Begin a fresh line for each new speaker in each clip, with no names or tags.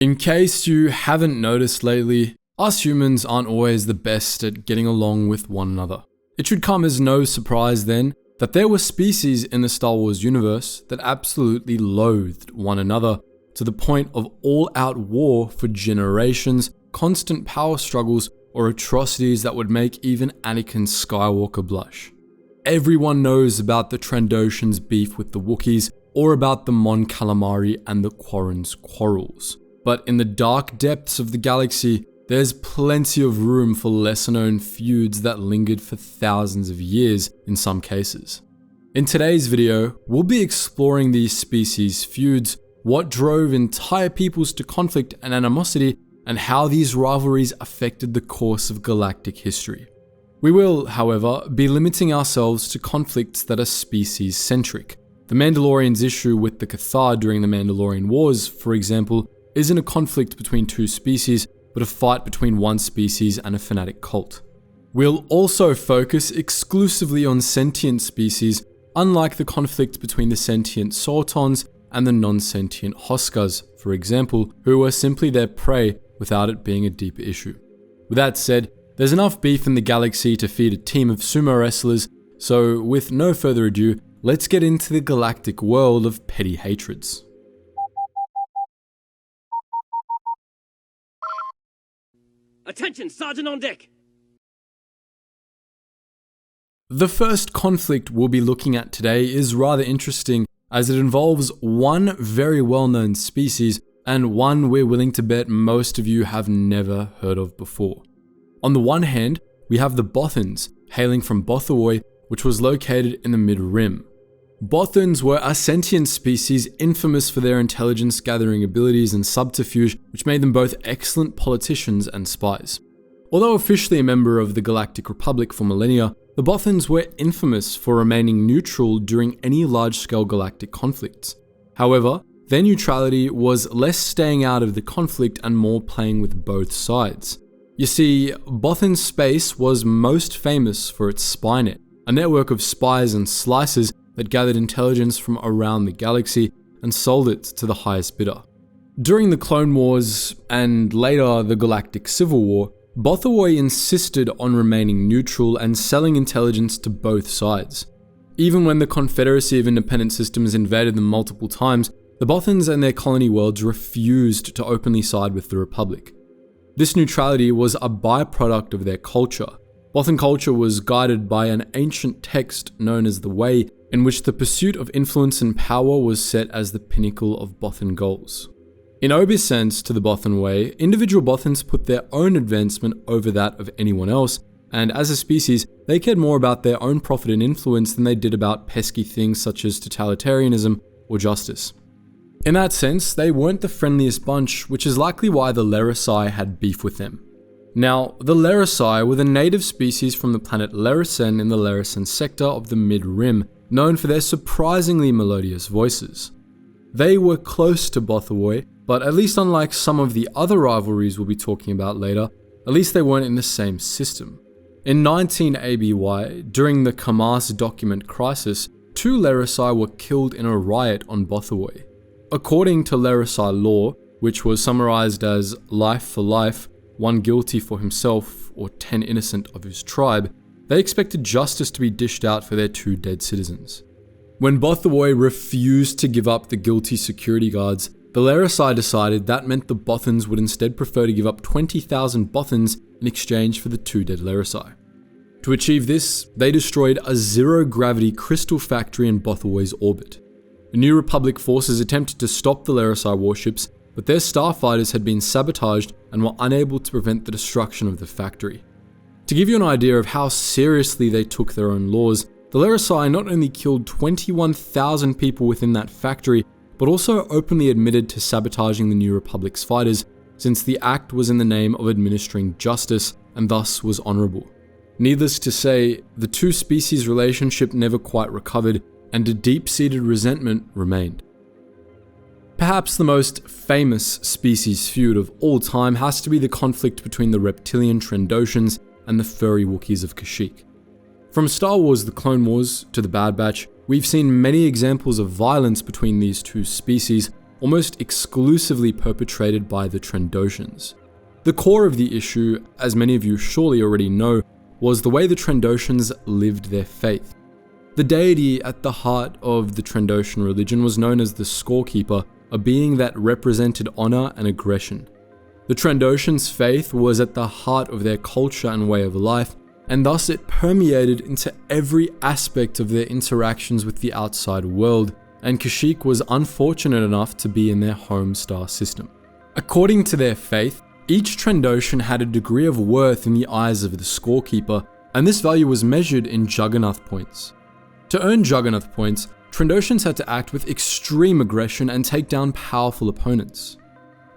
In case you haven't noticed lately, us humans aren't always the best at getting along with one another. It should come as no surprise then that there were species in the Star Wars universe that absolutely loathed one another to the point of all-out war for generations, constant power struggles, or atrocities that would make even Anakin Skywalker blush. Everyone knows about the Trandoshans' beef with the Wookiees, or about the Mon Calamari and the Quarren's quarrels. But in the dark depths of the galaxy, there's plenty of room for lesser-known feuds that lingered for thousands of years in some cases. In today's video, we'll be exploring these species' feuds, what drove entire peoples to conflict and animosity, and how these rivalries affected the course of galactic history. We will, however, be limiting ourselves to conflicts that are species-centric. The Mandalorians' issue with the Cathar during the Mandalorian Wars, for example, isn't a conflict between two species, but a fight between one species and a fanatic cult. We'll also focus exclusively on sentient species, unlike the conflict between the sentient Sautons and the non-sentient Hoskars, for example, who were simply their prey without it being a deeper issue. With that said, there's enough beef in the galaxy to feed a team of sumo wrestlers, so with no further ado, let's get into the galactic world of petty hatreds.
Attention, Sergeant on deck!
The first conflict we'll be looking at today is rather interesting as it involves one very well-known species and one we're willing to bet most of you have never heard of before. On the one hand, we have the Bothans, hailing from Bothawoi, which was located in the Mid-Rim. Bothans were a sentient species infamous for their intelligence-gathering abilities and subterfuge, which made them both excellent politicians and spies. Although officially a member of the Galactic Republic for millennia, the Bothans were infamous for remaining neutral during any large-scale galactic conflicts. However, their neutrality was less staying out of the conflict and more playing with both sides. You see, Bothan space was most famous for its spynet, a network of spies and slicers that gathered intelligence from around the galaxy and sold it to the highest bidder. During the Clone Wars and later the Galactic Civil War, Bothawoi insisted on remaining neutral and selling intelligence to both sides. Even when the Confederacy of Independent Systems invaded them multiple times, the Bothans and their colony worlds refused to openly side with the Republic. This neutrality was a byproduct of their culture. Bothan culture was guided by an ancient text known as the Way, in which the pursuit of influence and power was set as the pinnacle of Bothan goals. In obeisance to the Bothan Way, individual Bothans put their own advancement over that of anyone else, and as a species, they cared more about their own profit and influence than they did about pesky things such as totalitarianism or justice. In that sense, they weren't the friendliest bunch, which is likely why the Leresai had beef with them. Now, the Leresai were the native species from the planet Leresen in the Leresen sector of the Mid-Rim, known for their surprisingly melodious voices. They were close to Bothawoi, but at least unlike some of the other rivalries we'll be talking about later, at least they weren't in the same system. In 19 ABY, during the Kamas document crisis, 2 Leresai were killed in a riot on Bothawoi. According to Leresai law, which was summarized as life for life, 1 guilty for himself, or 10 innocent of his tribe, they expected justice to be dished out for their 2 dead citizens. When Bothawoi refused to give up the guilty security guards, the Leresai decided that meant the Bothans would instead prefer to give up 20,000 Bothans in exchange for the 2 dead Leresai. To achieve this, they destroyed a zero-gravity crystal factory in Bothawoi's orbit. The New Republic forces attempted to stop the Leresai warships, but their starfighters had been sabotaged and were unable to prevent the destruction of the factory. To give you an idea of how seriously they took their own laws, the Leresai not only killed 21,000 people within that factory, but also openly admitted to sabotaging the New Republic's fighters, since the act was in the name of administering justice and thus was honorable. Needless to say, the 2 species relationship never quite recovered, and a deep-seated resentment remained. Perhaps the most famous species feud of all time has to be the conflict between the reptilian Trandoshans and the furry Wookiees of Kashyyyk. From Star Wars The Clone Wars to The Bad Batch, we've seen many examples of violence between these 2 species, almost exclusively perpetrated by the Trandoshans. The core of the issue, as many of you surely already know, was the way the Trandoshans lived their faith. The deity at the heart of the Trandoshan religion was known as the Scorekeeper, a being that represented honor and aggression. The Trandoshans' faith was at the heart of their culture and way of life, and thus it permeated into every aspect of their interactions with the outside world, and Kashyyyk was unfortunate enough to be in their home star system. According to their faith, each Trandoshan had a degree of worth in the eyes of the Scorekeeper, and this value was measured in Juggernaut points. To earn Juggernaut points, Trandoshans had to act with extreme aggression and take down powerful opponents.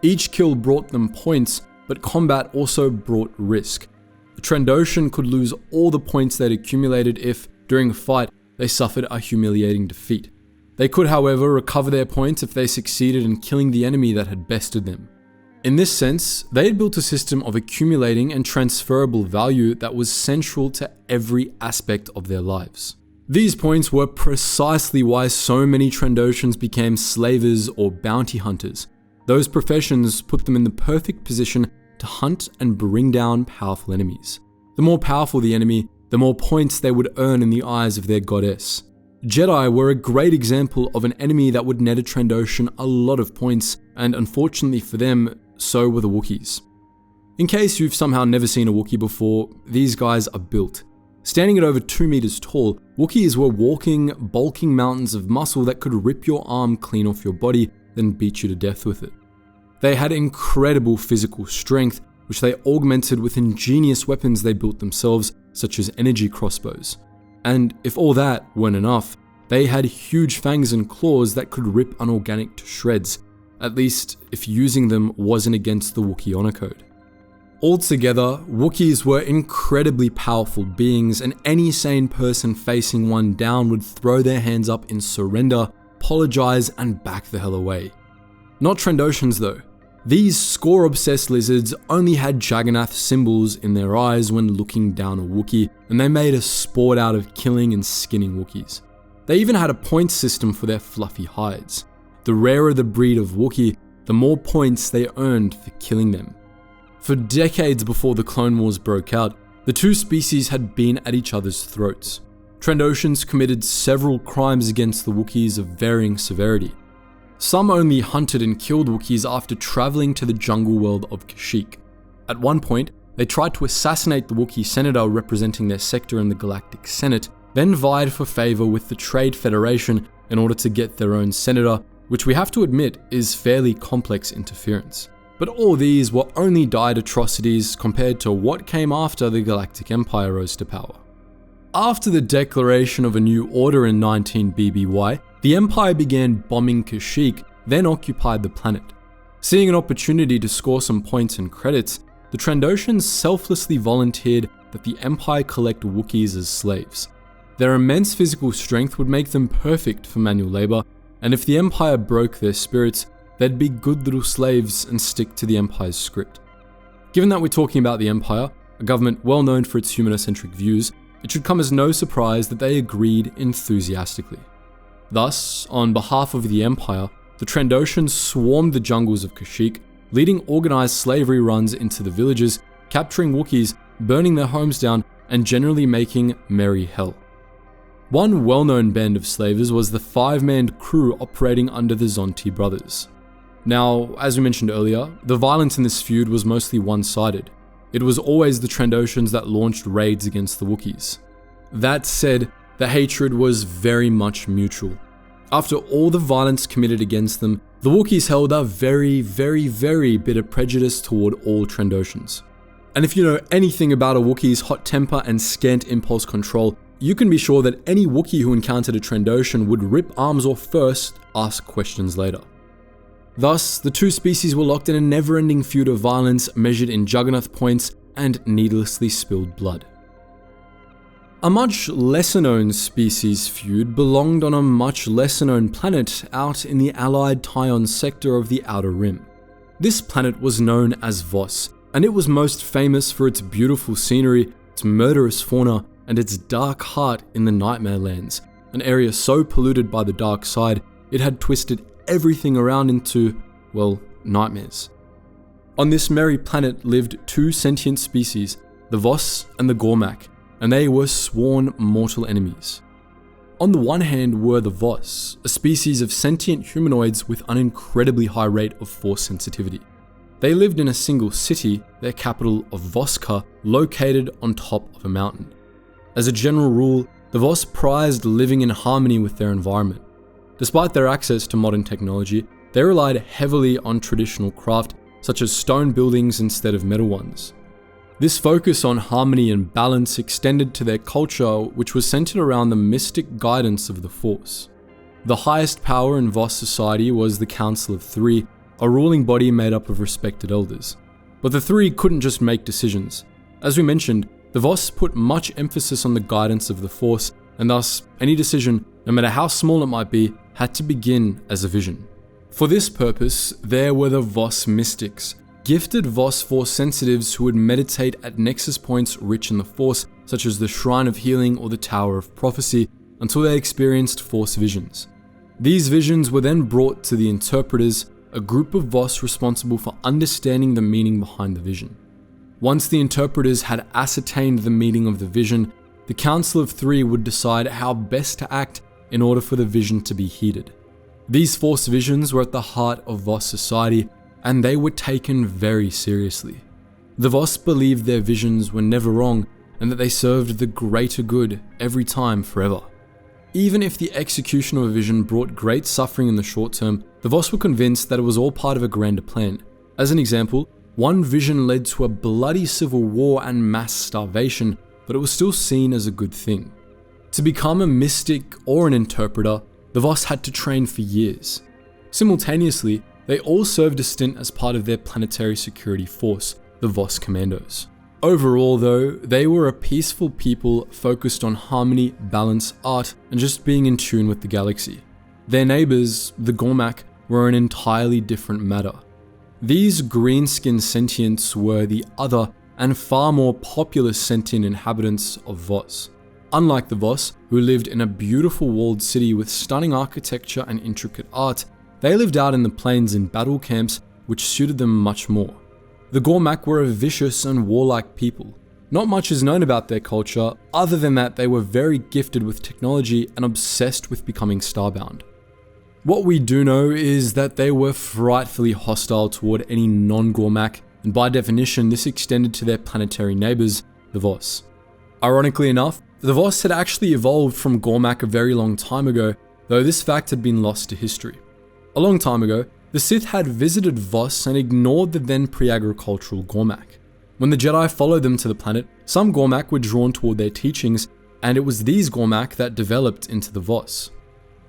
Each kill brought them points, but combat also brought risk. The Trandoshan could lose all the points they'd accumulated if, during a fight, they suffered a humiliating defeat. They could, however, recover their points if they succeeded in killing the enemy that had bested them. In this sense, they had built a system of accumulating and transferable value that was central to every aspect of their lives. These points were precisely why so many Trandoshans became slavers or bounty hunters. Those professions put them in the perfect position to hunt and bring down powerful enemies. The more powerful the enemy, the more points they would earn in the eyes of their goddess. Jedi were a great example of an enemy that would net a Trandoshan a lot of points, and unfortunately for them, so were the Wookiees. In case you've somehow never seen a Wookiee before, these guys are built. Standing at over 2 meters tall, Wookiees were walking, bulking mountains of muscle that could rip your arm clean off your body, then beat you to death with it. They had incredible physical strength, which they augmented with ingenious weapons they built themselves, such as energy crossbows. And if all that weren't enough, they had huge fangs and claws that could rip unorganic to shreds, at least if using them wasn't against the Wookiee honor code. Altogether, Wookiees were incredibly powerful beings, and any sane person facing one down would throw their hands up in surrender, apologize, and back the hell away. Not Trandoshans though. These score-obsessed lizards only had Juggernaut symbols in their eyes when looking down a Wookiee, and they made a sport out of killing and skinning Wookiees. They even had a point system for their fluffy hides. The rarer the breed of Wookiee, the more points they earned for killing them. For decades before the Clone Wars broke out, the two species had been at each other's throats. Trandoshans committed several crimes against the Wookiees of varying severity. Some only hunted and killed Wookiees after traveling to the jungle world of Kashyyyk. At one point, they tried to assassinate the Wookiee senator representing their sector in the Galactic Senate, then vied for favor with the Trade Federation in order to get their own senator, which we have to admit is fairly complex interference. But all these were only died atrocities compared to what came after the Galactic Empire rose to power. After the declaration of a new order in 19 BBY, the Empire began bombing Kashyyyk, then occupied the planet. Seeing an opportunity to score some points and credits, the Trandoshans selflessly volunteered that the Empire collect Wookiees as slaves. Their immense physical strength would make them perfect for manual labor, and if the Empire broke their spirits, they'd be good little slaves and stick to the Empire's script. Given that we're talking about the Empire, a government well known for its human-centric views, it should come as no surprise that they agreed enthusiastically. Thus, on behalf of the Empire, the Trandoshans swarmed the jungles of Kashyyyk, leading organized slavery runs into the villages, capturing Wookiees, burning their homes down, and generally making merry hell. One well-known band of slavers was the 5-man crew operating under the Jante brothers. Now, as we mentioned earlier, the violence in this feud was mostly one-sided. It was always the Trandoshans that launched raids against the Wookiees. That said, the hatred was very much mutual. After all the violence committed against them, the Wookiees held a very bitter prejudice toward all Trandoshans. And if you know anything about a Wookiee's hot temper and scant impulse control, you can be sure that any Wookiee who encountered a Trandoshan would rip arms off first, ask questions later. Thus, the two species were locked in a never-ending feud of violence measured in Juggernaut points and needlessly spilled blood. A much lesser-known species feud belonged on a much lesser-known planet out in the allied Tyon sector of the Outer Rim. This planet was known as Voss, and it was most famous for its beautiful scenery, its murderous fauna, and its dark heart in the Nightmare Lands, an area so polluted by the dark side it had twisted everything around into, well, nightmares. On this merry planet lived two sentient species, the Voss and the Gormak, and they were sworn mortal enemies. On the one hand were the Voss, a species of sentient humanoids with an incredibly high rate of force sensitivity. They lived in a single city, their capital of Voska, located on top of a mountain. As a general rule, the Voss prized living in harmony with their environment. Despite their access to modern technology, they relied heavily on traditional craft such as stone buildings instead of metal ones. This focus on harmony and balance extended to their culture, which was centered around the mystic guidance of the Force. The highest power in Voss society was the Council of Three, a ruling body made up of respected elders. But the Three couldn't just make decisions. As we mentioned, the Voss put much emphasis on the guidance of the Force, and thus any decision, no matter how small it might be, had to begin as a vision. For this purpose, there were the Voss mystics, gifted Voss Force sensitives who would meditate at nexus points rich in the Force, such as the Shrine of Healing or the Tower of Prophecy, until they experienced Force visions. These visions were then brought to the Interpreters, a group of Voss responsible for understanding the meaning behind the vision. Once the Interpreters had ascertained the meaning of the vision, the Council of Three would decide how best to act in order for the vision to be heeded. These Force visions were at the heart of Voss society, and they were taken very seriously. The Voss believed their visions were never wrong, and that they served the greater good every time forever. Even if the execution of a vision brought great suffering in the short term, the Voss were convinced that it was all part of a grander plan. As an example, one vision led to a bloody civil war and mass starvation, but it was still seen as a good thing. To become a mystic or an interpreter, the Voss had to train for years. Simultaneously, they all served a stint as part of their planetary security force, the Voss Commandos. Overall though, they were a peaceful people focused on harmony, balance, art, and just being in tune with the galaxy. Their neighbours, the Gormak, were an entirely different matter. These green-skinned sentients were the other and far more populous sentient inhabitants of Voss. Unlike the Voss, who lived in a beautiful walled city with stunning architecture and intricate art, they lived out in the plains in battle camps, which suited them much more. The Gormak were a vicious and warlike people. Not much is known about their culture, other than that they were very gifted with technology and obsessed with becoming starbound. What we do know is that they were frightfully hostile toward any non-Gormak, and by definition this extended to their planetary neighbours, the Voss. Ironically enough, the Voss had actually evolved from Gormak a very long time ago, though this fact had been lost to history. A long time ago, the Sith had visited Voss and ignored the then pre-agricultural Gormak. When the Jedi followed them to the planet, some Gormak were drawn toward their teachings, and it was these Gormak that developed into the Voss.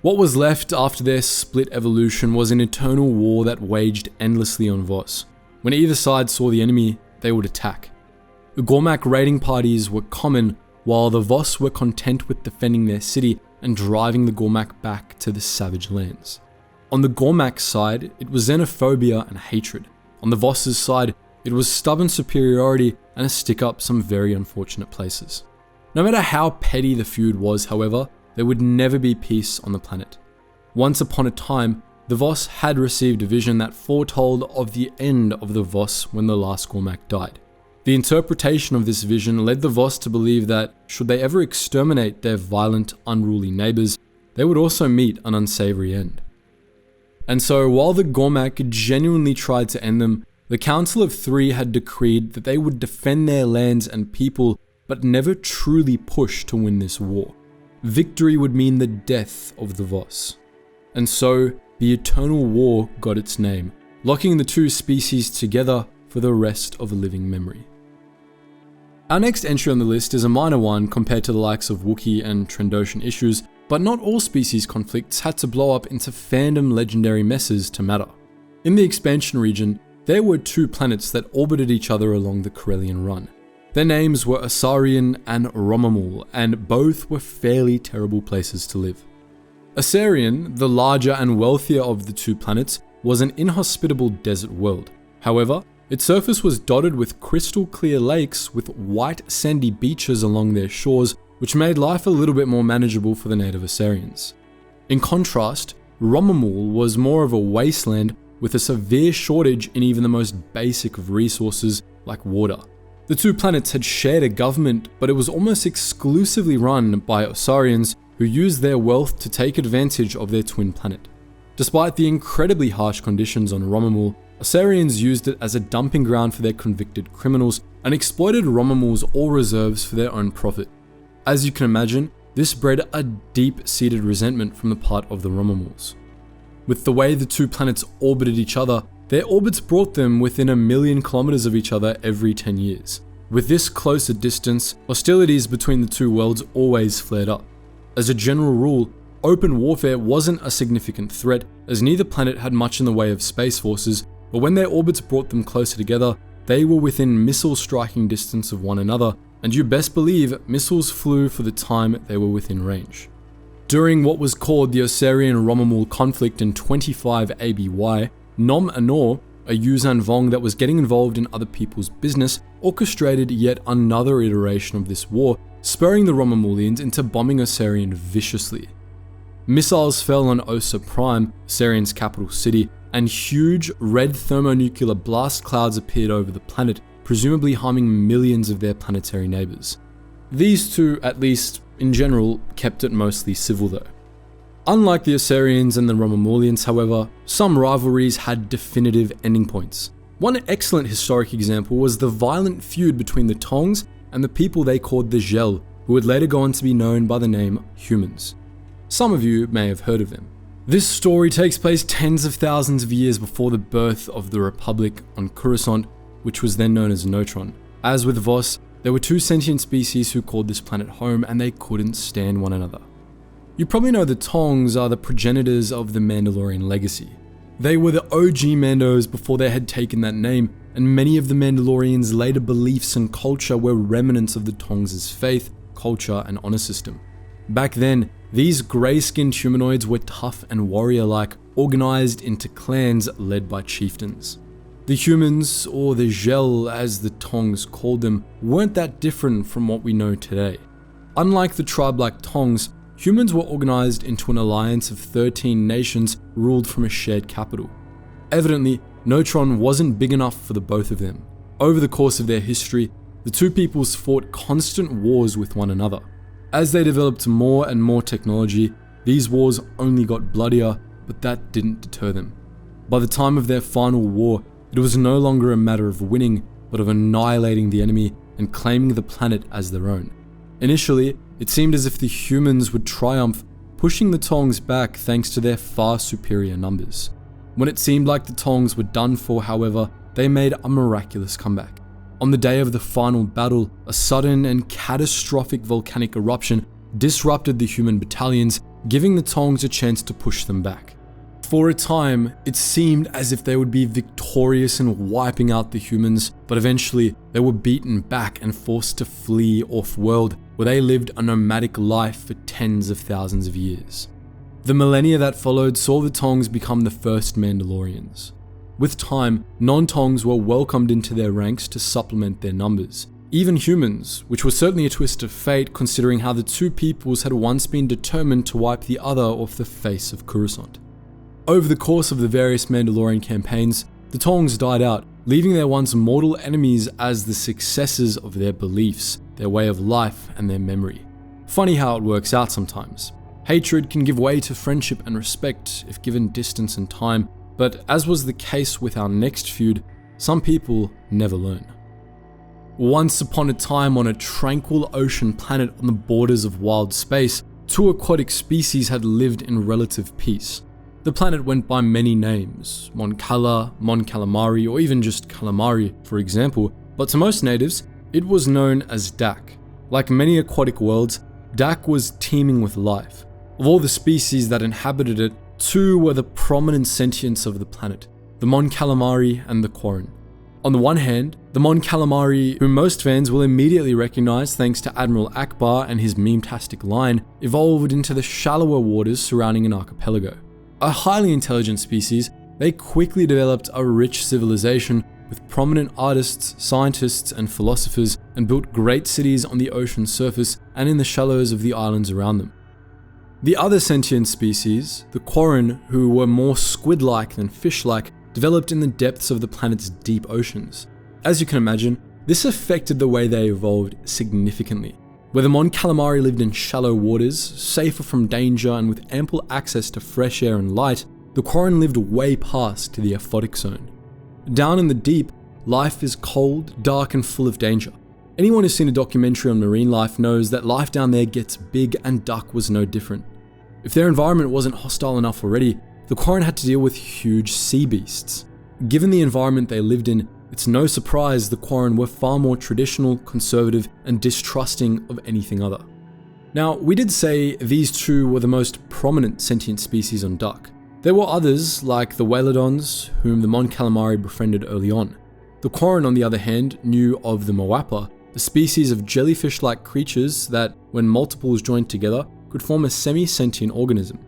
What was left after their split evolution was an eternal war that waged endlessly on Voss. When either side saw the enemy, they would attack. The Gormak raiding parties were common, while the Voss were content with defending their city and driving the Gormak back to the savage lands. On the Gormak side, it was xenophobia and hatred. On the Voss's side, it was stubborn superiority and a stick up some very unfortunate places. No matter how petty the feud was, however, there would never be peace on the planet. Once upon a time, the Voss had received a vision that foretold of the end of the Voss when the last Gormak died. The interpretation of this vision led the Voss to believe that, should they ever exterminate their violent, unruly neighbours, they would also meet an unsavoury end. And so, while the Gormak genuinely tried to end them, the Council of Three had decreed that they would defend their lands and people, but never truly push to win this war. Victory would mean the death of the Voss. And so, the Eternal War got its name, locking the two species together for the rest of living memory. Our next entry on the list is a minor one compared to the likes of Wookiee and Trandoshan issues, but not all species conflicts had to blow up into fandom legendary messes to matter. In the expansion region, there were two planets that orbited each other along the Corellian run. Their names were Osarian and Rhommamool, and both were fairly terrible places to live. Osarian, the larger and wealthier of the two planets, was an inhospitable desert world. However, its surface was dotted with crystal clear lakes with white sandy beaches along their shores, which made life a little bit more manageable for the native Osarians. In contrast, Rhommamool was more of a wasteland with a severe shortage in even the most basic of resources like water. The two planets had shared a government, but it was almost exclusively run by Osarians who used their wealth to take advantage of their twin planet. Despite the incredibly harsh conditions on Rhommamool, Osarians used it as a dumping ground for their convicted criminals and exploited Rhommamool's ore reserves for their own profit. As you can imagine, this bred a deep-seated resentment from the part of the Rhommamools. With the way the two planets orbited each other, their orbits brought them within 1 million kilometers of each other every 10 years. With this closer distance, hostilities between the two worlds always flared up. As a general rule, open warfare wasn't a significant threat, as neither planet had much in the way of space forces, but when their orbits brought them closer together, they were within missile striking distance of one another, and you best believe missiles flew for the time they were within range. During what was called the Osarian-Rhommamool conflict in 25 ABY, Nom Anor, a Yuuzhan Vong that was getting involved in other people's business, orchestrated yet another iteration of this war, spurring the Rhommamoolians into bombing Osarian viciously. Missiles fell on Osa Prime, Osarian's capital city, and huge red thermonuclear blast clouds appeared over the planet, presumably harming millions of their planetary neighbors. These two, at least in general, kept it mostly civil though. Unlike the Osarians and the Rhommamoolians, however, some rivalries had definitive ending points. One excellent historic example was the violent feud between the Taungs and the people they called the Gel, who would later go on to be known by the name Humans. Some of you may have heard of them. This story takes place tens of thousands of years before the birth of the Republic on Coruscant, which was then known as Notron. As with Voss, there were two sentient species who called this planet home, and they couldn't stand one another. You probably know the Taungs are the progenitors of the Mandalorian legacy. They were the OG Mandos before they had taken that name, and many of the Mandalorians' later beliefs and culture were remnants of the Taungs' faith, culture, and honor system. Back then, these grey-skinned humanoids were tough and warrior-like, organized into clans led by chieftains. The humans, or the Gel as the Taungs called them, weren't that different from what we know today. Unlike the tribe like Taungs, humans were organized into an alliance of 13 nations ruled from a shared capital. Evidently, Notron wasn't big enough for the both of them. Over the course of their history, the two peoples fought constant wars with one another. As they developed more and more technology, these wars only got bloodier, but that didn't deter them. By the time of their final war, it was no longer a matter of winning, but of annihilating the enemy and claiming the planet as their own. Initially, it seemed as if the humans would triumph, pushing the Taungs back thanks to their far superior numbers. When it seemed like the Taungs were done for, however, they made a miraculous comeback. On the day of the final battle, a sudden and catastrophic volcanic eruption disrupted the human battalions, giving the Taungs a chance to push them back. For a time, it seemed as if they would be victorious in wiping out the humans, but eventually they were beaten back and forced to flee off-world, where they lived a nomadic life for tens of thousands of years. The millennia that followed saw the Taungs become the first Mandalorians. With time, non-Taungs were welcomed into their ranks to supplement their numbers. Even humans, which was certainly a twist of fate considering how the two peoples had once been determined to wipe the other off the face of Coruscant. Over the course of the various Mandalorian campaigns, the Taungs died out, leaving their once mortal enemies as the successors of their beliefs, their way of life, and their memory. Funny how it works out sometimes. Hatred can give way to friendship and respect if given distance and time, but as was the case with our next feud, some people never learn. Once upon a time on a tranquil ocean planet on the borders of wild space, two aquatic species had lived in relative peace. The planet went by many names, Mon Cala, Mon Calamari, or even just Calamari, for example, but to most natives, it was known as Dak. Like many aquatic worlds, Dak was teeming with life. Of all the species that inhabited it, two were the prominent sentients of the planet, the Mon Calamari and the Quarren. On the one hand, the Mon Calamari, whom most fans will immediately recognize thanks to Admiral Akbar and his meme-tastic line, evolved into the shallower waters surrounding an archipelago. A highly intelligent species, they quickly developed a rich civilization with prominent artists, scientists, and philosophers, and built great cities on the ocean surface and in the shallows of the islands around them. The other sentient species, the Quarren, who were more squid-like than fish-like, developed in the depths of the planet's deep oceans. As you can imagine, this affected the way they evolved significantly. Where the Mon Calamari lived in shallow waters, safer from danger and with ample access to fresh air and light, the Quarren lived way past to the aphotic zone. Down in the deep, life is cold, dark and full of danger. Anyone who's seen a documentary on marine life knows that life down there gets big, and duck was no different. If their environment wasn't hostile enough already, the Quarren had to deal with huge sea beasts. Given the environment they lived in, it's no surprise the Quarren were far more traditional, conservative, and distrusting of anything other. Now, we did say these two were the most prominent sentient species on Duck. There were others, like the Whalodons, whom the Mon Calamari befriended early on. The Quarren, on the other hand, knew of the Moapa, a species of jellyfish-like creatures that, when multiples joined together, could form a semi-sentient organism.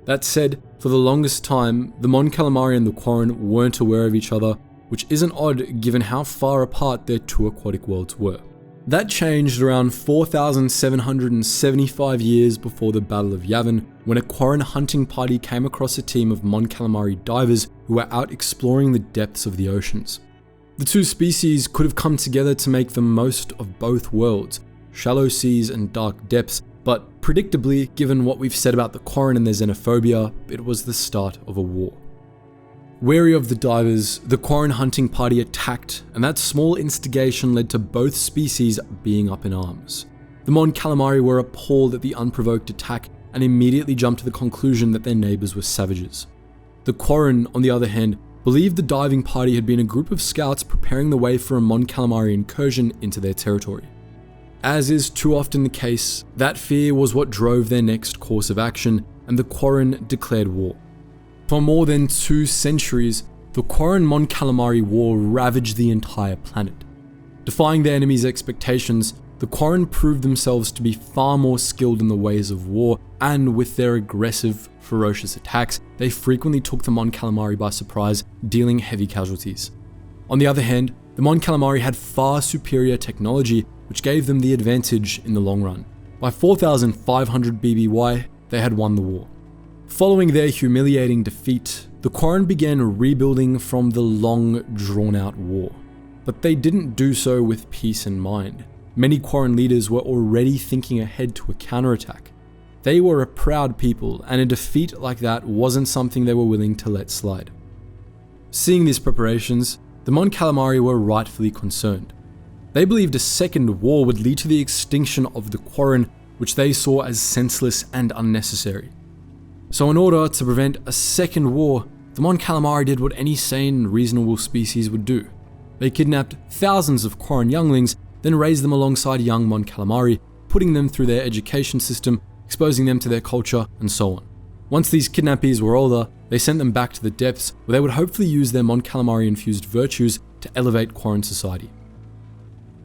That said, for the longest time, the Mon Calamari and the Quarren weren't aware of each other, which isn't odd given how far apart their two aquatic worlds were. That changed around 4,775 years before the Battle of Yavin, when a Quarren hunting party came across a team of Mon Calamari divers who were out exploring the depths of the oceans. The two species could have come together to make the most of both worlds, shallow seas and dark depths, but predictably, given what we've said about the Quarren and their xenophobia, it was the start of a war. Wary of the divers, the Quarren hunting party attacked, and that small instigation led to both species being up in arms. The Mon Calamari were appalled at the unprovoked attack and immediately jumped to the conclusion that their neighbours were savages. The Quarren, on the other hand, believed the diving party had been a group of scouts preparing the way for a Mon Calamari incursion into their territory. As is too often the case, that fear was what drove their next course of action, and the Quarren declared war. For more than 2 centuries, the Quarren-Mon Calamari War ravaged the entire planet. Defying their enemies' expectations, the Quarren proved themselves to be far more skilled in the ways of war, and with their aggressive, ferocious attacks, they frequently took the Mon Calamari by surprise, dealing heavy casualties. On the other hand, the Mon Calamari had far superior technology, which gave them the advantage in the long run. By 4,500 BBY, they had won the war. Following their humiliating defeat, the Quarren began rebuilding from the long, drawn-out war. But they didn't do so with peace in mind. Many Quarren leaders were already thinking ahead to a counterattack. They were a proud people, and a defeat like that wasn't something they were willing to let slide. Seeing these preparations, the Mon Calamari were rightfully concerned. They believed a second war would lead to the extinction of the Quarren, which they saw as senseless and unnecessary. So in order to prevent a second war, the Mon Calamari did what any sane, reasonable species would do. They kidnapped thousands of Quarren younglings, then raised them alongside young Mon Calamari, putting them through their education system, exposing them to their culture, and so on. Once these kidnappees were older, they sent them back to the depths, where they would hopefully use their Mon Calamari-infused virtues to elevate Quarren society.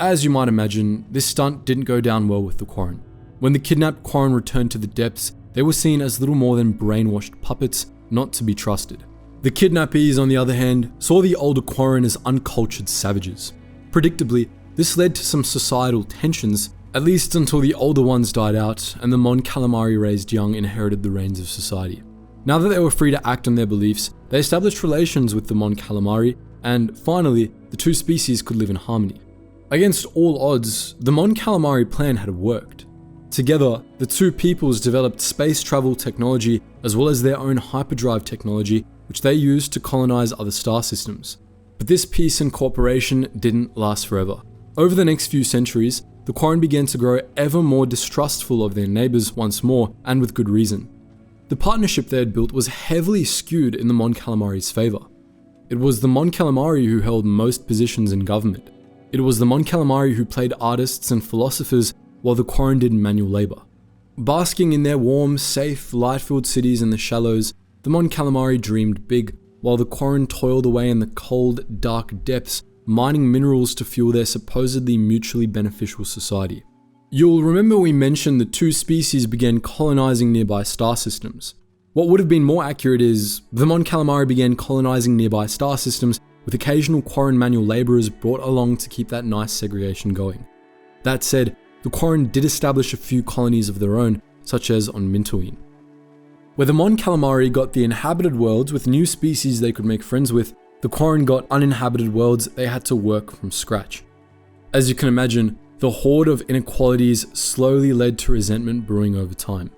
As you might imagine, this stunt didn't go down well with the Quarren. When the kidnapped Quarren returned to the depths, they were seen as little more than brainwashed puppets, not to be trusted. The kidnappees, on the other hand, saw the older Quarren as uncultured savages. Predictably, this led to some societal tensions, at least until the older ones died out and the Mon Calamari raised young inherited the reins of society. Now that they were free to act on their beliefs, they established relations with the Mon Calamari, and finally, the two species could live in harmony. Against all odds, the Mon Calamari plan had worked. Together, the two peoples developed space travel technology as well as their own hyperdrive technology, which they used to colonize other star systems. But this peace and cooperation didn't last forever. Over the next few centuries, the Quarren began to grow ever more distrustful of their neighbors once more, and with good reason. The partnership they had built was heavily skewed in the Mon Calamari's favor. It was the Mon Calamari who held most positions in government. It was the Mon Calamari who played artists and philosophers, while the Quarren did manual labor. Basking in their warm, safe, light-filled cities in the shallows, the Mon Calamari dreamed big, while the Quarren toiled away in the cold, dark depths, mining minerals to fuel their supposedly mutually beneficial society. You'll remember we mentioned the two species began colonizing nearby star systems. What would have been more accurate is, the Mon Calamari began colonizing nearby star systems, with occasional Quarren manual laborers brought along to keep that nice segregation going. That said, the Quarren did establish a few colonies of their own, such as on Mintuine. Where the Mon Calamari got the inhabited worlds with new species they could make friends with, the Quarren got uninhabited worlds they had to work from scratch. As you can imagine, the horde of inequalities slowly led to resentment brewing over time.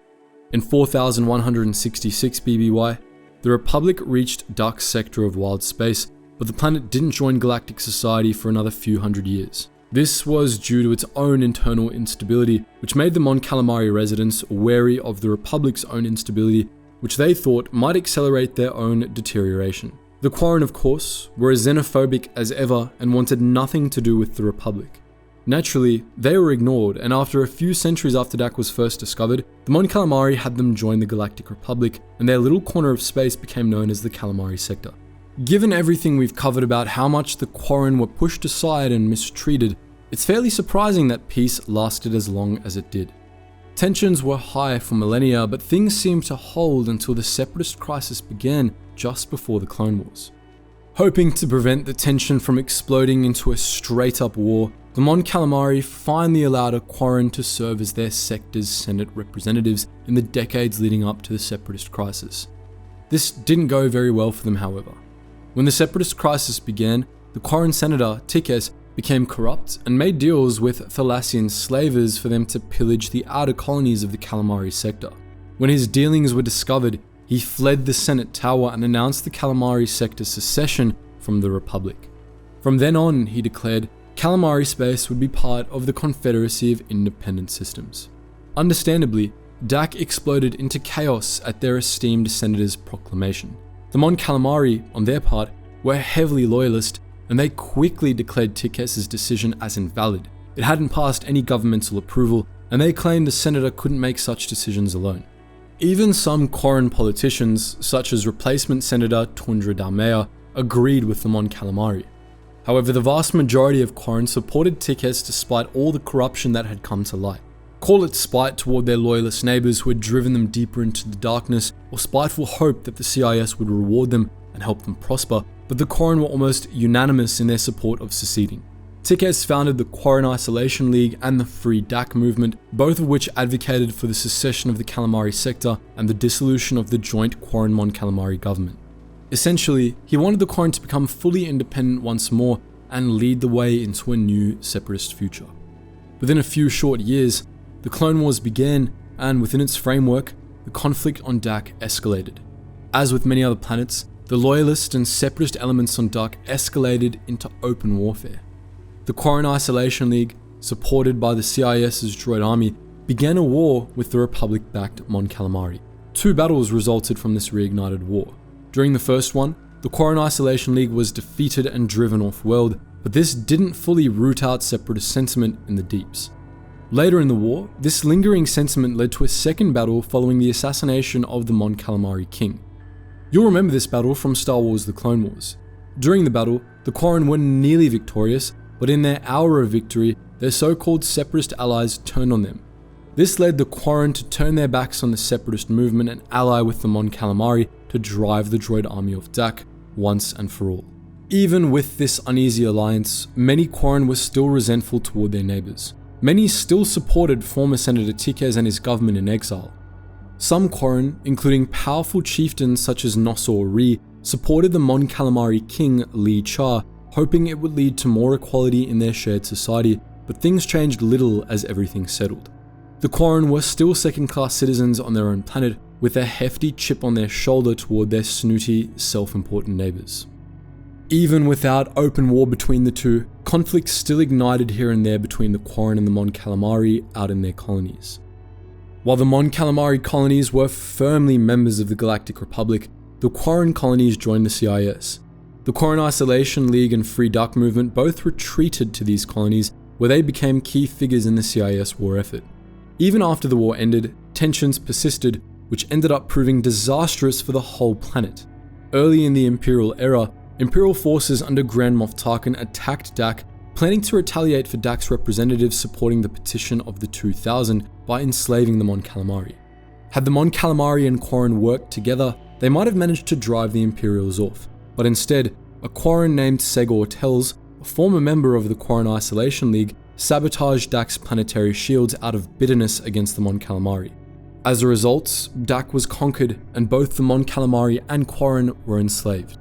In 4166 BBY, the Republic reached Duck's sector of wild space, but the planet didn't join galactic society for another few hundred years. This was due to its own internal instability, which made the Mon Calamari residents wary of the Republic's own instability, which they thought might accelerate their own deterioration. The Quarren, of course, were as xenophobic as ever and wanted nothing to do with the Republic. Naturally, they were ignored, and after a few centuries after Dak was first discovered, the Mon Calamari had them join the Galactic Republic, and their little corner of space became known as the Calamari Sector. Given everything we've covered about how much the Quarren were pushed aside and mistreated, it's fairly surprising that peace lasted as long as it did. Tensions were high for millennia, but things seemed to hold until the Separatist crisis began just before the Clone Wars. Hoping to prevent the tension from exploding into a straight-up war, the Mon Calamari finally allowed a Quarren to serve as their sector's Senate representatives in the decades leading up to the Separatist crisis. This didn't go very well for them, however. When the Separatist crisis began, the Quarren senator, Tikes, became corrupt and made deals with Thalassian slavers for them to pillage the outer colonies of the Calamari sector. When his dealings were discovered, he fled the Senate Tower and announced the Calamari sector's secession from the Republic. From then on, he declared, Calamari space would be part of the Confederacy of Independent Systems. Understandably, Dak exploded into chaos at their esteemed senator's proclamation. The Mon Calamari, on their part, were heavily loyalist, and they quickly declared Tikes' decision as invalid. It hadn't passed any governmental approval, and they claimed the senator couldn't make such decisions alone. Even some Quarren politicians, such as replacement Senator Tundra Dalmea, agreed with the Mon Calamari. However, the vast majority of Quarren supported Tikes despite all the corruption that had come to light. Call it spite toward their loyalist neighbours who had driven them deeper into the darkness, or spiteful hope that the CIS would reward them and help them prosper, but the Quarren were almost unanimous in their support of seceding. Tikes founded the Quarren Isolation League and the Free Dak movement, both of which advocated for the secession of the Calamari sector and the dissolution of the joint Quarren Mon Calamari government. Essentially, he wanted the Quarren to become fully independent once more and lead the way into a new separatist future. Within a few short years, the Clone Wars began, and within its framework, the conflict on Dak escalated. As with many other planets, the loyalist and separatist elements on Dak escalated into open warfare. The Quarren Isolation League, supported by the CIS's droid army, began a war with the Republic-backed Mon Calamari. 2 battles resulted from this reignited war. During the first one, the Quarren Isolation League was defeated and driven off-world, but this didn't fully root out separatist sentiment in the deeps. Later in the war, this lingering sentiment led to a second battle following the assassination of the Mon Calamari king. You'll remember this battle from Star Wars The Clone Wars. During the battle, the Quarren were nearly victorious, but in their hour of victory, their so-called separatist allies turned on them. This led the Quarren to turn their backs on the separatist movement and ally with the Mon Calamari to drive the droid army of Dak once and for all. Even with this uneasy alliance, many Quarren were still resentful toward their neighbours. Many still supported former Senator Tikes and his government in exile. Some Quarren, including powerful chieftains such as Nosor Ree, supported the Mon Calamari king Li Cha, hoping it would lead to more equality in their shared society, but things changed little as everything settled. The Quarren were still second-class citizens on their own planet, with a hefty chip on their shoulder toward their snooty, self-important neighbours. Even without open war between the two, conflict still ignited here and there between the Quarren and the Mon Calamari out in their colonies. While the Mon Calamari colonies were firmly members of the Galactic Republic, the Quarren colonies joined the CIS. The Quarren Isolation League and Free Dak movement both retreated to these colonies, where they became key figures in the CIS war effort. Even after the war ended, tensions persisted, which ended up proving disastrous for the whole planet. Early in the Imperial era, Imperial forces under Grand Moff Tarkin attacked Dak, planning to retaliate for Dak's representatives supporting the petition of the 2000 by enslaving the Mon Calamari. Had the Mon Calamari and Quarren worked together, they might have managed to drive the Imperials off, but instead, a Quarren named Segor Tells, a former member of the Quarren Isolation League, sabotaged Dak's planetary shields out of bitterness against the Mon Calamari. As a result, Dak was conquered and both the Mon Calamari and Quarren were enslaved.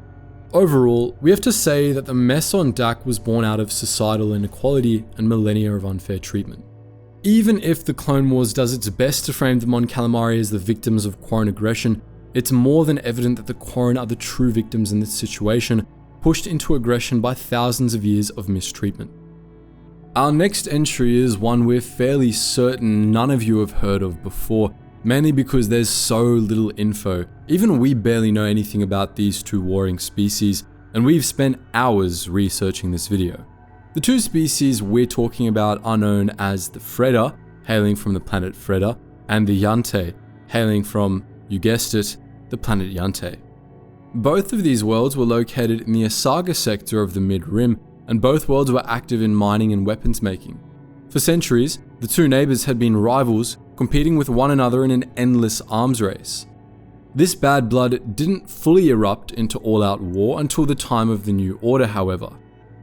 Overall, we have to say that the mess on Dak was born out of societal inequality and millennia of unfair treatment. Even if the Clone Wars does its best to frame the Mon Calamari as the victims of Quarren aggression, it's more than evident that the Quarren are the true victims in this situation, pushed into aggression by thousands of years of mistreatment. Our next entry is one we're fairly certain none of you have heard of before, mainly because there's so little info. Even we barely know anything about these two warring species, and we've spent hours researching this video. The two species we're talking about are known as the Freda, hailing from the planet Freda, and the Jante, hailing from, you guessed it, the planet Jante. Both of these worlds were located in the Asaga sector of the Mid-Rim, and both worlds were active in mining and weapons making. For centuries, the two neighbors had been rivals, competing with one another in an endless arms race. This bad blood didn't fully erupt into all-out war until the time of the New Order, however.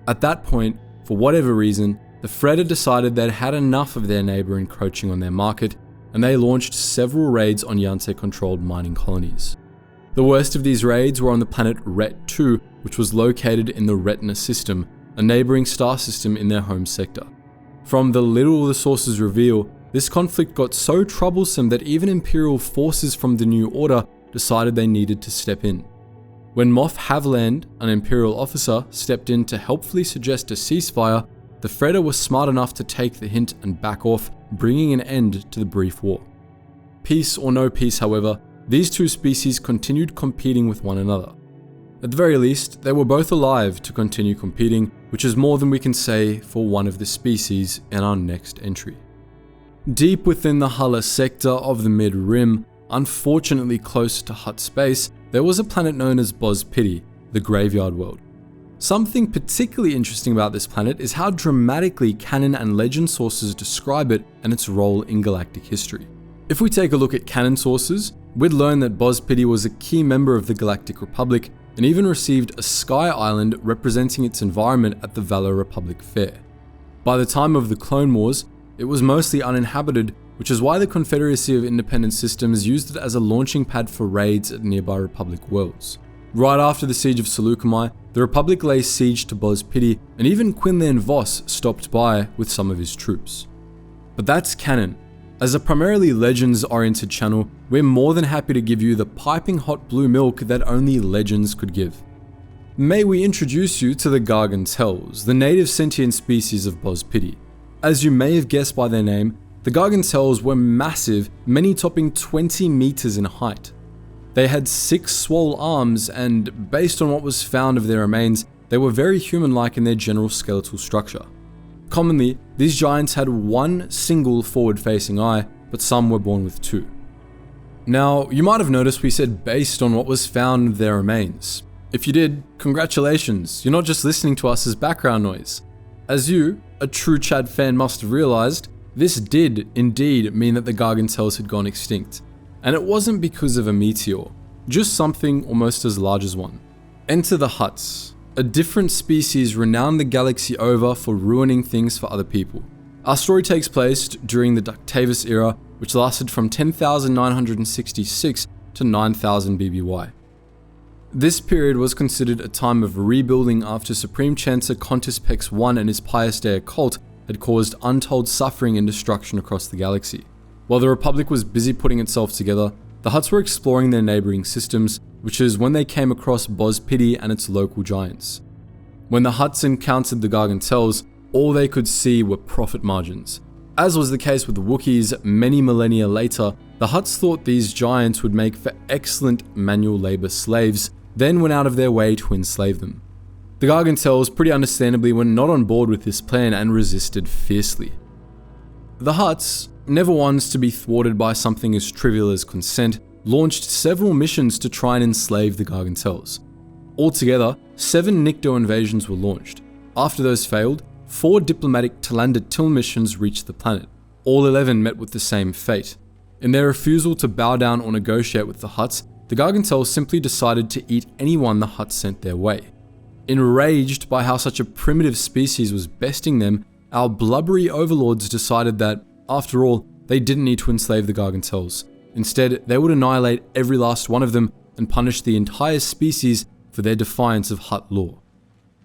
At that point, for whatever reason, the Freda decided they'd had enough of their neighbor encroaching on their market, and they launched several raids on Jante-controlled mining colonies. The worst of these raids were on the planet Ret-2, which was located in the Retina system, a neighboring star system in their home sector. From the little the sources reveal, this conflict got so troublesome that even Imperial forces from the New Order decided they needed to step in. When Moff Havland, an Imperial officer, stepped in to helpfully suggest a ceasefire, the Freda was smart enough to take the hint and back off, bringing an end to the brief war. Peace or no peace, however, these two species continued competing with one another. At the very least, they were both alive to continue competing, which is more than we can say for one of the species in our next entry. Deep within the Hulla sector of the Mid-Rim, unfortunately close to Hutt space, there was a planet known as Boz-Pity, the Graveyard World. Something particularly interesting about this planet is how dramatically canon and legend sources describe it and its role in galactic history. If we take a look at canon sources, we'd learn that Boz-Pity was a key member of the Galactic Republic and even received a sky island representing its environment at the Valor Republic Fair. By the time of the Clone Wars, it was mostly uninhabited, which is why the Confederacy of Independent Systems used it as a launching pad for raids at nearby Republic worlds. Right after the Siege of Seleucami, the Republic lay siege to Boz-Pity, and even Quinlan Voss stopped by with some of his troops. But that's canon. As a primarily legends-oriented channel, we're more than happy to give you the piping hot blue milk that only legends could give. May we introduce you to the Gargantelles, the native sentient species of Boz-Pity. As you may have guessed by their name, the Gargantelles were massive, many topping 20 meters in height. They had 6 swole arms, and based on what was found of their remains, they were very human-like in their general skeletal structure. Commonly, these giants had one single forward-facing eye, but some were born with 2. Now, you might have noticed we said based on what was found of their remains. If you did, congratulations, you're not just listening to us as background noise. As you, a true Chad fan, must have realized, this did indeed mean that the Gargantelles had gone extinct. And it wasn't because of a meteor, just something almost as large as one. Enter the Hutts, a different species renowned the galaxy over for ruining things for other people. Our story takes place during the Ductavis era, which lasted from 10,966 to 9,000 BBY. This period was considered a time of rebuilding after Supreme Chancellor Contis Pex I and his Pius Dea cult had caused untold suffering and destruction across the galaxy. While the Republic was busy putting itself together, the Hutts were exploring their neighboring systems, which is when they came across Boz-Pity and its local giants. When the Hutts encountered the Gargantelles, all they could see were profit margins. As was the case with the Wookiees many millennia later, the Hutts thought these giants would make for excellent manual labor slaves, then went out of their way to enslave them. The Gargantelles, pretty understandably, were not on board with this plan and resisted fiercely. The Hutts, never ones to be thwarted by something as trivial as consent, launched several missions to try and enslave the Gargantelles. Altogether, 7 Nikto invasions were launched. After those failed, 4 diplomatic Tlander-Til missions reached the planet. All 11 met with the same fate. In their refusal to bow down or negotiate with the Hutts, the Gargantelles simply decided to eat anyone the Hutts sent their way. Enraged by how such a primitive species was besting them, our blubbery overlords decided that, after all, they didn't need to enslave the Gargantelles. Instead, they would annihilate every last one of them and punish the entire species for their defiance of Hutt law.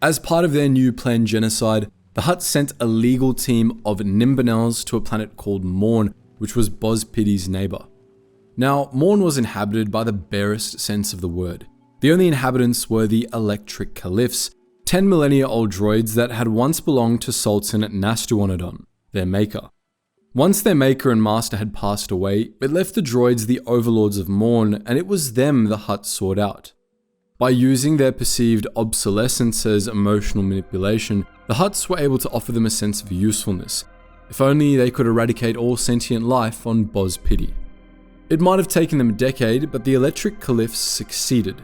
As part of their new planned genocide, the Hutt sent a legal team of Nimbinels to a planet called Morn, which was Bozpidi's neighbor. Now, Morn was inhabited by the barest sense of the word. The only inhabitants were the Electric Caliphs, 10 millennia-old droids that had once belonged to Sultan Nastuonodon, their maker. Once their maker and master had passed away, it left the droids the overlords of Morn, and it was them the Hutt sought out. By using their perceived obsolescence as emotional manipulation, the Hutts were able to offer them a sense of usefulness. If only they could eradicate all sentient life on Bozpidi. It might have taken them a decade, but the Electric Caliphs succeeded.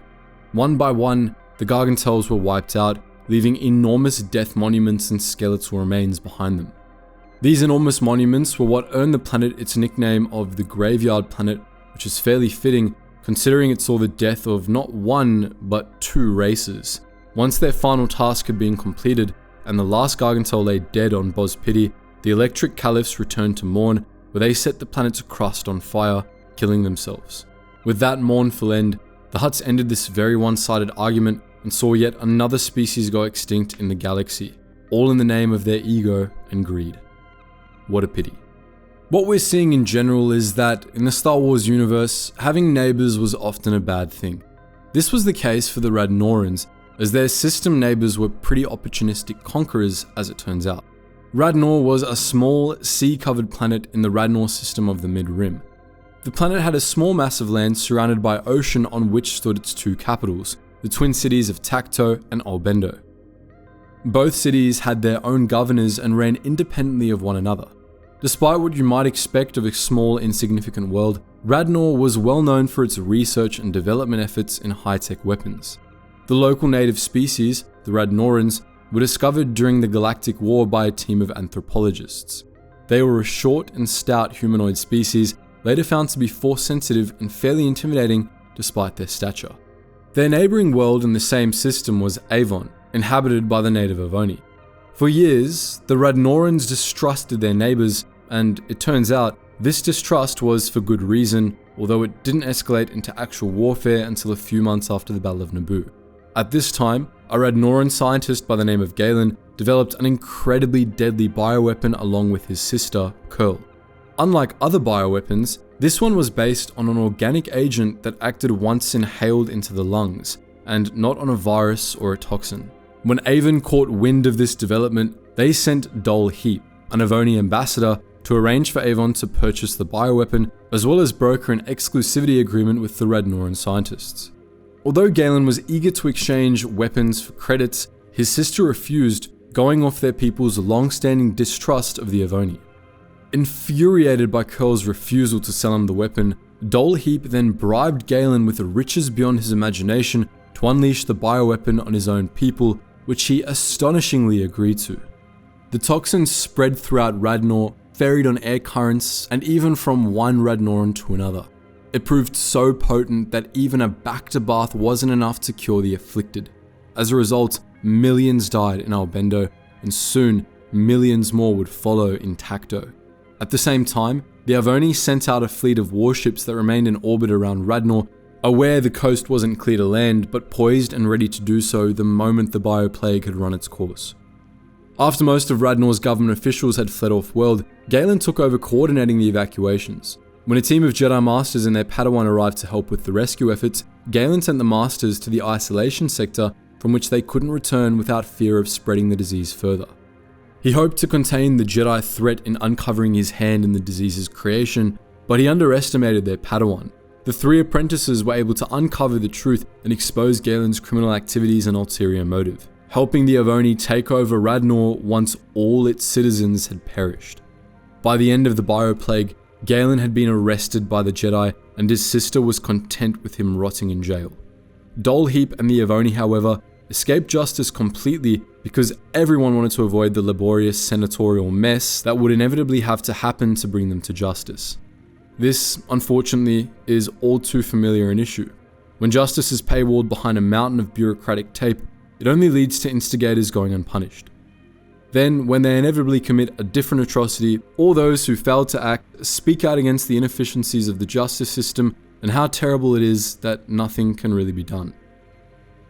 One by one, the Gargantelles were wiped out, leaving enormous death monuments and skeletal remains behind them. These enormous monuments were what earned the planet its nickname of the Graveyard Planet, which is fairly fitting considering it saw the death of not one, but 2 races. Once their final task had been completed, and the last Gargantelle lay dead on Bozpidi, the Electric Caliphs returned to Morn, where they set the planet's crust on fire, killing themselves. With that mournful end, the Hutts ended this very one-sided argument and saw yet another species go extinct in the galaxy, all in the name of their ego and greed. What a pity. What we're seeing in general is that, in the Star Wars universe, having neighbours was often a bad thing. This was the case for the Radnorans, as their system neighbours were pretty opportunistic conquerors, as it turns out. Radnor was a small, sea-covered planet in the Radnor system of the Mid-Rim. The planet had a small mass of land surrounded by ocean on which stood its 2 capitals, the twin cities of Tacto and Albendo. Both cities had their own governors and ran independently of one another. Despite what you might expect of a small, insignificant world, Radnor was well known for its research and development efforts in high-tech weapons. The local native species, the Radnorans, were discovered during the Galactic War by a team of anthropologists. They were a short and stout humanoid species, later found to be force-sensitive and fairly intimidating despite their stature. Their neighbouring world in the same system was Avon, inhabited by the native Avoni. For years, the Radnorans distrusted their neighbours, and it turns out this distrust was for good reason, although it didn't escalate into actual warfare until a few months after the Battle of Naboo. At this time, a Radnoran scientist by the name of Galen developed an incredibly deadly bioweapon along with his sister, Curl. Unlike other bioweapons, this one was based on an organic agent that acted once inhaled into the lungs, and not on a virus or a toxin. When Avon caught wind of this development, they sent Dol Heap, an Avoni ambassador, to arrange for Avon to purchase the bioweapon, as well as broker an exclusivity agreement with the Radnoran scientists. Although Galen was eager to exchange weapons for credits, his sister refused, going off their people's long-standing distrust of the Avoni. Infuriated by Curl's refusal to sell him the weapon, Dol Heap then bribed Galen with riches beyond his imagination to unleash the bioweapon on his own people, which he astonishingly agreed to. The toxin spread throughout Radnor, varied on air currents, and even from one Radnoran to another. It proved so potent that even a Bacta bath wasn't enough to cure the afflicted. As a result, millions died in Albendo, and soon, millions more would follow in Tacto. At the same time, the Avoni sent out a fleet of warships that remained in orbit around Radnor, aware the coast wasn't clear to land, but poised and ready to do so the moment the bioplague had run its course. After most of Radnor's government officials had fled off-world, Galen took over coordinating the evacuations. When a team of Jedi Masters and their Padawan arrived to help with the rescue efforts, Galen sent the Masters to the isolation sector from which they couldn't return without fear of spreading the disease further. He hoped to contain the Jedi threat in uncovering his hand in the disease's creation, but he underestimated their Padawan. The 3 apprentices were able to uncover the truth and expose Galen's criminal activities and ulterior motive, helping the Avoni take over Radnor once all its citizens had perished. By the end of the bioplague, Galen had been arrested by the Jedi, and his sister was content with him rotting in jail. Dol Heap and the Avoni, however, escaped justice completely because everyone wanted to avoid the laborious senatorial mess that would inevitably have to happen to bring them to justice. This, unfortunately, is all too familiar an issue. When justice is paywalled behind a mountain of bureaucratic tape, it only leads to instigators going unpunished. Then, when they inevitably commit a different atrocity, all those who fail to act speak out against the inefficiencies of the justice system and how terrible it is that nothing can really be done.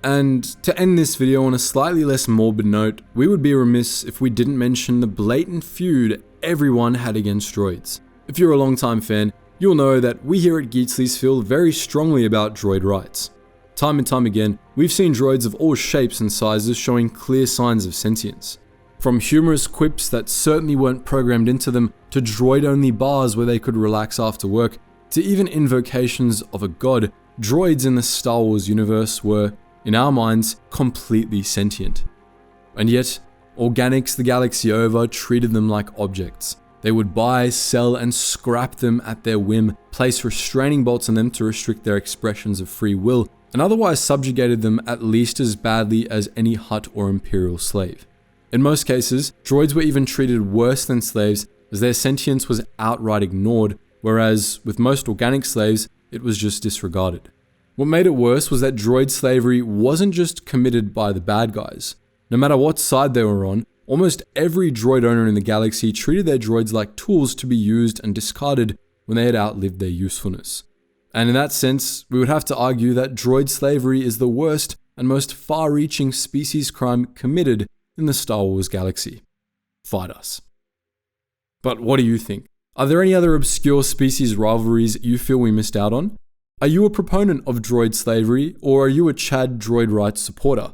And to end this video on a slightly less morbid note, we would be remiss if we didn't mention the blatant feud everyone had against droids. If you're a long-time fan, you'll know that we here at Geetsly feel very strongly about droid rights. Time and time again, we've seen droids of all shapes and sizes showing clear signs of sentience. From humorous quips that certainly weren't programmed into them, to droid-only bars where they could relax after work, to even invocations of a god, droids in the Star Wars universe were, in our minds, completely sentient. And yet, Organics the galaxy over treated them like objects. They would buy, sell, and scrap them at their whim, place restraining bolts on them to restrict their expressions of free will, and otherwise subjugated them at least as badly as any Hutt or Imperial slave. In most cases, droids were even treated worse than slaves, as their sentience was outright ignored, whereas with most organic slaves, it was just disregarded. What made it worse was that droid slavery wasn't just committed by the bad guys. No matter what side they were on, almost every droid owner in the galaxy treated their droids like tools to be used and discarded when they had outlived their usefulness. And in that sense, we would have to argue that droid slavery is the worst and most far-reaching species crime committed in the Star Wars galaxy. Fight us. But what do you think? Are there any other obscure species rivalries you feel we missed out on? Are you a proponent of droid slavery, or are you a Chad droid rights supporter?